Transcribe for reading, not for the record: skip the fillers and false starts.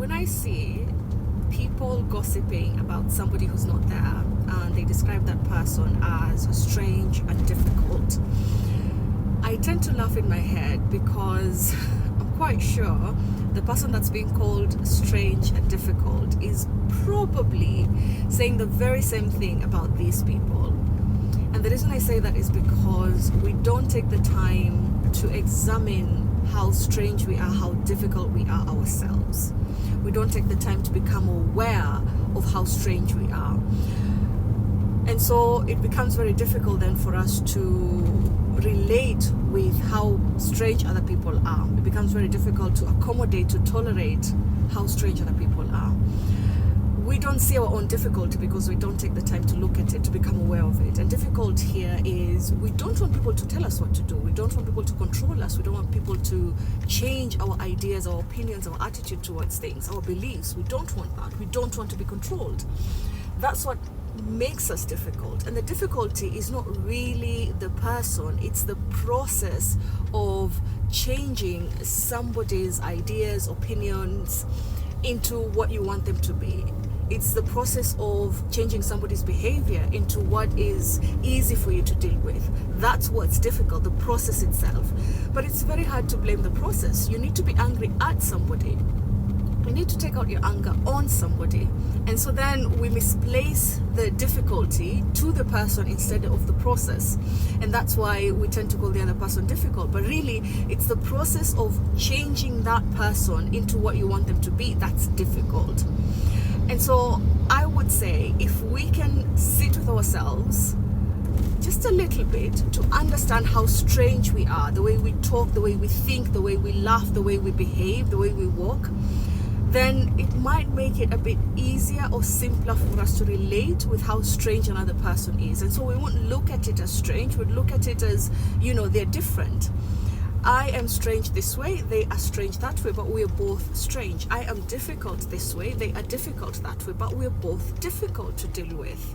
when I see people gossiping about somebody who's not there and they describe that person as strange and difficult, I tend to laugh in my head because I'm quite sure the person that's being called strange and difficult is probably saying the very same thing about these people. And the reason I say that is because we don't take the time to examine how strange we are, how difficult we are ourselves. We don't take the time to become aware of how strange we are. And so it becomes very difficult then for us to relate with how strange other people are. It becomes very difficult to accommodate, to tolerate how strange other people are. We don't see our own difficulty because we don't take the time to look at it, to become aware of it. And difficult here is we don't want people to tell us what to do. We don't want people to control us. We don't want people to change our ideas, our opinions, our attitude towards things, our beliefs. We don't want that. We don't want to be controlled. That's what makes us difficult. And the difficulty is not really the person, it's the process of changing somebody's ideas, opinions into what you want them to be. It's the process of changing somebody's behavior into what is easy for you to deal with. That's what's difficult, the process itself. But it's very hard to blame the process. You need to be angry at somebody. You need to take out your anger on somebody. And so then we misplace the difficulty to the person instead of the process. And that's why we tend to call the other person difficult. But really, it's the process of changing that person into what you want them to be that's difficult. And so I would say if we can sit with ourselves just a little bit to understand how strange we are, the way we talk, the way we think, the way we laugh, the way we behave, the way we walk, then it might make it a bit easier or simpler for us to relate with how strange another person is. And so we won't look at it as strange, we'd look at it as, they're different. I am strange this way, they are strange that way, but we are both strange. I am difficult this way, they are difficult that way, but we are both difficult to deal with.